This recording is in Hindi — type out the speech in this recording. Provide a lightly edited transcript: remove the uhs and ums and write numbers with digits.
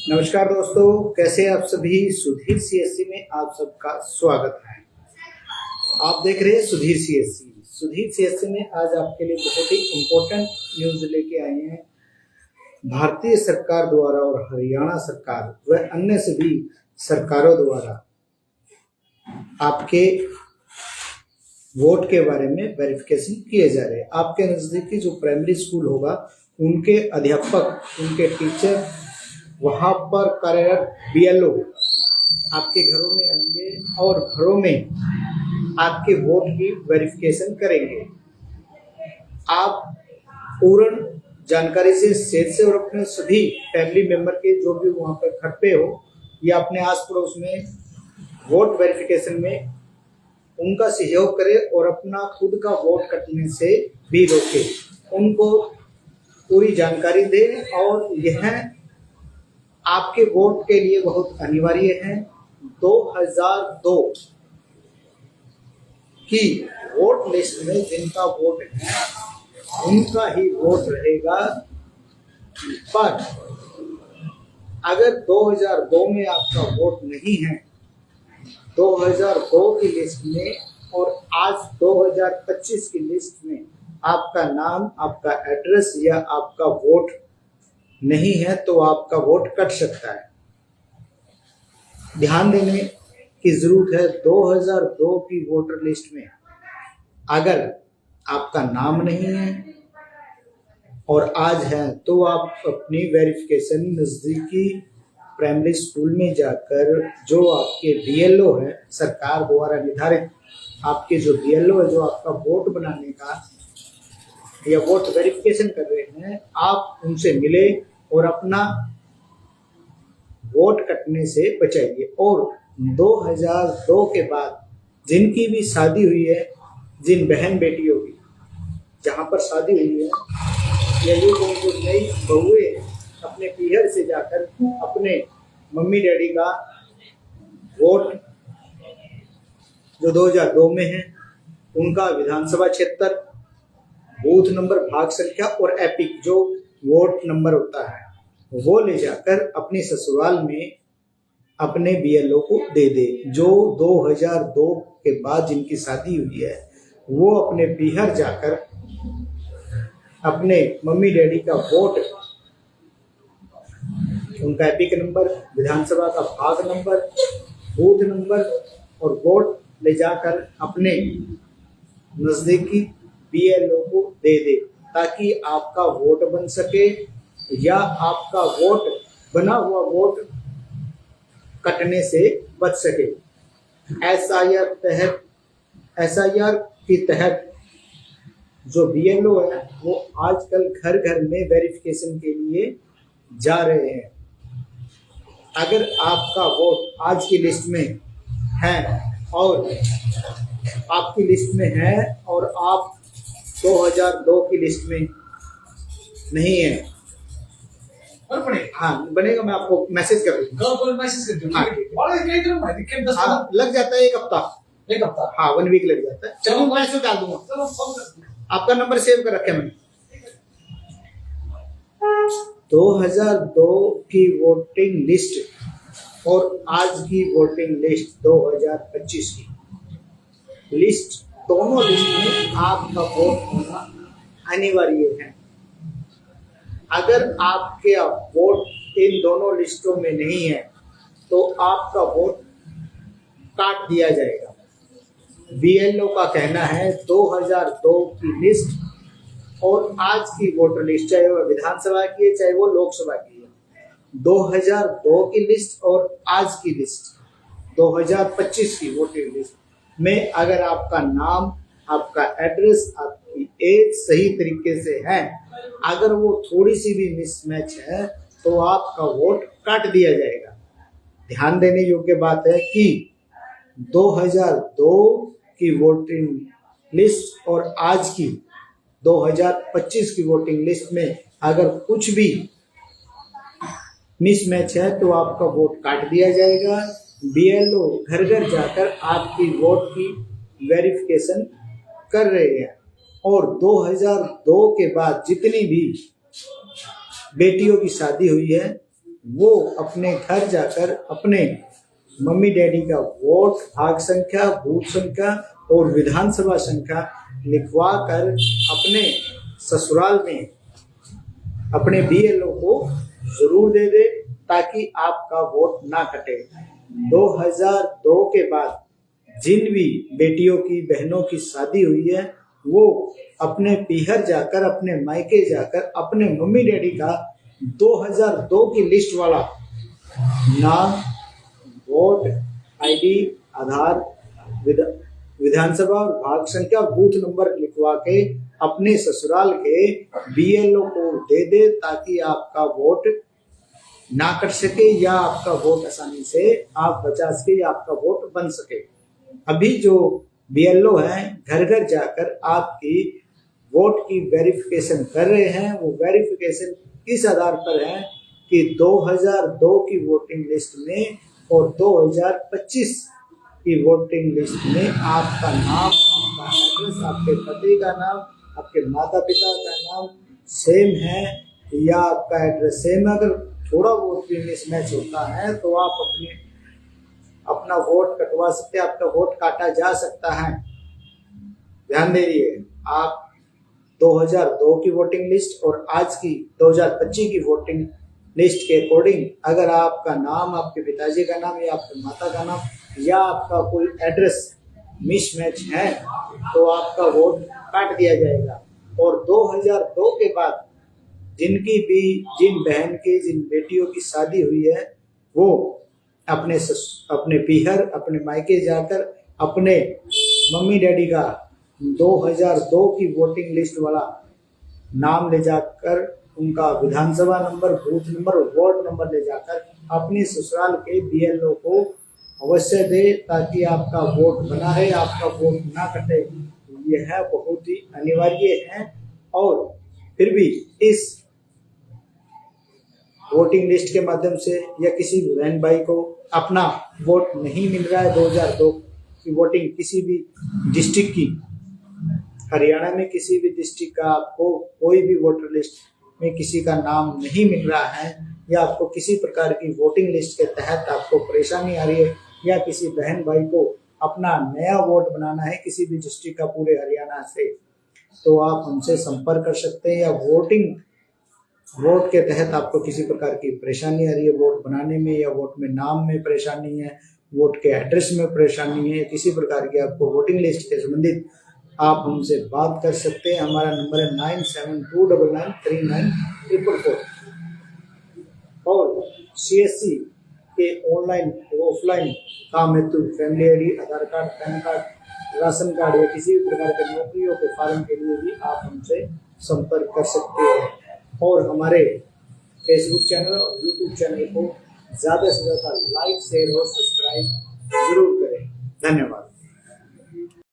नमस्कार दोस्तों, कैसे आप सभी। सुधीर सीएससी में आप सबका स्वागत है। आप देख रहे हैं सुधीर सीएससी। सुधीर सीएससी में आज आपके लिए बहुत ही इम्पोर्टेंट न्यूज लेके आए हैं। भारतीय सरकार द्वारा और हरियाणा सरकार व अन्य सभी सरकारों द्वारा आपके वोट के बारे में वेरिफिकेशन किए जा रहे हैं। आपके नजदीकी जो प्राइमरी स्कूल होगा, उनके अध्यापक, उनके टीचर, वहां पर कार्यरत बीएलओ आपके घरों में आएंगे और घरों में आपके वोट की वेरिफिकेशन करेंगे। आप पूर्ण जानकारी से और अपने सभी फैमिली मेंबर के जो भी वहां पर घर पे हो या अपने आस पड़ोस में वोट वेरिफिकेशन में उनका सहयोग करें और अपना खुद का वोट कटने से भी रोके। उनको पूरी जानकारी दें और यह आपके वोट के लिए बहुत अनिवार्य है। 2002 की वोट लिस्ट में जिनका वोट है उनका ही वोट रहेगा, पर अगर 2002 में आपका वोट नहीं है, 2002 की लिस्ट में और आज 2025 की लिस्ट में आपका नाम, आपका एड्रेस या आपका वोट नहीं है, तो आपका वोट कट सकता है। ध्यान देने की जरूरत है। 2002 की वोटर लिस्ट में अगर आपका नाम नहीं है और आज है, तो आप अपनी वेरिफिकेशन नजदीकी प्राइमरी स्कूल में जाकर जो आपके बीएलओ है, सरकार द्वारा निर्धारित आपके जो बीएलओ है, जो आपका वोट बनाने का या वोट वेरिफिकेशन कर रहे हैं, आप उनसे मिले और अपना वोट कटने से बचाइए। और 2002 के बाद जिनकी भी शादी हुई है, जिन बहन बेटियों की जहां पर शादी हुई है या जो नई बहुएं अपने पीहर से जाकर अपने मम्मी डैडी का वोट जो 2002 में है, उनका विधानसभा क्षेत्र, बूथ नंबर, भाग संख्या और एपिक जो वोट नंबर होता है, वो ले जाकर अपने ससुराल में अपने बीएलओ को दे दे। जो 2002 के बाद जिनकी शादी हुई है, वो अपने पीहर जाकर अपने मम्मी डैडी का वोट, उनका एपिक नंबर, विधानसभा का भाग नंबर, बूथ नंबर और वोट ले जाकर अपने नजदीकी बीएलओ को दे दे, ताकि आपका वोट बन सके या आपका वोट, बना हुआ वोट कटने से बच सके। एसआईआर के तहत जो बीएलओ है, वो आजकल घर घर में वेरिफिकेशन के लिए जा रहे हैं। अगर आपका वोट आज की लिस्ट में है और आपकी लिस्ट में है और आप 2002 की लिस्ट में नहीं है, हाँ बनेगा, मैं आपको मैसेज कर दूंगा। हाँ, लग जाता है एक हफ्ता, हाँ 1 वीक लग जाता है। चलो मैं मैसेज डाल दूंगा। आपका नंबर सेव कर रखे मैंने। 2002 की वोटिंग लिस्ट और आज की वोटिंग लिस्ट 2025 की लिस्ट, दोनों लिस्ट में आपका वोट होना अनिवार्य है। अगर आपके वोट इन दोनों लिस्टों में नहीं है, तो आपका वोट काट दिया जाएगा। बीएलओ का कहना है 2002 की लिस्ट और आज की वोटर लिस्ट, चाहे वो विधानसभा की है चाहे वो लोकसभा की है, 2002 की लिस्ट और आज की लिस्ट 2025 की वोटर लिस्ट में अगर आपका नाम, आपका एड्रेस, आपकी एज सही तरीके से है, अगर वो थोड़ी सी भी मिसमैच है, तो आपका वोट काट दिया जाएगा। ध्यान देने योग्य बात है कि 2002 की वोटिंग लिस्ट और आज की 2025 की वोटिंग लिस्ट में अगर कुछ भी मिसमैच है, तो आपका वोट काट दिया जाएगा। बीएलओ घर घर जाकर आपकी वोट की वेरिफिकेशन कर रहे हैं और 2002 के बाद जितनी भी बेटियों की शादी हुई है वो अपने घर जाकर अपने मम्मी डैडी का वोट, भाग संख्या, बूथ संख्या और विधानसभा संख्या लिखवा कर अपने ससुराल में अपने बीएलओ को जरूर दे दे ताकि आपका वोट ना कटे। 2002 के बाद जिन भी बेटियों की, बहनों की शादी हुई है वो अपने पीहर जाकर, अपने मायके जाकर अपने मम्मी डैडी का 2002 की लिस्ट वाला नाम, वोट, आईडी, आधार, विधानसभा और भाग संख्या, बूथ नंबर लिखवा के अपने ससुराल के बीएलओ को दे दे ताकि आपका वोट ना कट सके या आपका वोट आसानी से आप बचा सके या आपका वोट बन सके। अभी जो बीएलओ हैं घर घर जाकर आपकी वोट की वेरिफिकेशन कर रहे हैं, वो वेरिफिकेशन किस आधार पर है कि 2002 की वोटिंग लिस्ट में और 2025 की वोटिंग लिस्ट में आपका नाम, आपका एड्रेस, आपके पति का नाम, आपके माता पिता का नाम सेम है या आपका एड्रेस सेम है। अगर थोड़ा बहुत भी मिसमैच होता है तो आप अपना वोट कटवा सकते हैं, आपका वोट काटा जा सकता है। ध्यान दीजिए, आप 2002 की वोटिंग लिस्ट और आज की 2025 की वोटिंग लिस्ट के अकॉर्डिंग अगर आपका नाम, आपके पिताजी का नाम या आपके माता का नाम या आपका कोई एड्रेस मिसमैच है तो आपका वोट काट दिया जाएगा। और 2002 के बाद जिन बहन की, जिन बेटियों की शादी हुई है वो अपने पीहर, अपने मायके जाकर अपने मम्मी डैडी का 2002 की वोटिंग लिस्ट वाला नाम ले जाकर, उनका विधानसभा नंबर, बूथ नंबर और वार्ड नंबर ले जाकर अपने ससुराल के बीएलओ को अवश्य दे ताकि आपका वोट बना रहे, आपका वोट ना कटे। यह बहुत ही अनिवार्य है। और फिर भी इस वोटिंग लिस्ट के माध्यम से या किसी भी बहन भाई को अपना वोट नहीं मिल रहा है, 2002 की वोटिंग किसी भी डिस्ट्रिक्ट की, हरियाणा में किसी भी डिस्ट्रिक्ट का आपको कोई भी वोटर लिस्ट में किसी का नाम नहीं मिल रहा है या आपको किसी प्रकार की वोटिंग लिस्ट के तहत आपको परेशानी आ रही है या किसी बहन भाई को अपना नया वोट बनाना है किसी भी डिस्ट्रिक्ट का पूरे हरियाणा से, तो आप हमसे संपर्क कर सकते हैं। या वोट के तहत आपको किसी प्रकार की परेशानी आ रही है वोट बनाने में या वोट में नाम में परेशानी है, वोट के एड्रेस में परेशानी है, किसी प्रकार की आपको वोटिंग लिस्ट के संबंधित आप हमसे बात कर सकते हैं। हमारा नंबर है 9729939444 और CSC के ऑनलाइन ऑफलाइन काम हेतु family ID, Aadhaar card, PAN card, ration card या किसी भी प्रकार के नौकरियों के फॉर्म के लिए भी आप हमसे संपर्क कर सकते हैं। और हमारे फेसबुक चैनल और यूट्यूब चैनल को ज़्यादा से ज़्यादा लाइक, शेयर और सब्सक्राइब जरूर करें। धन्यवाद।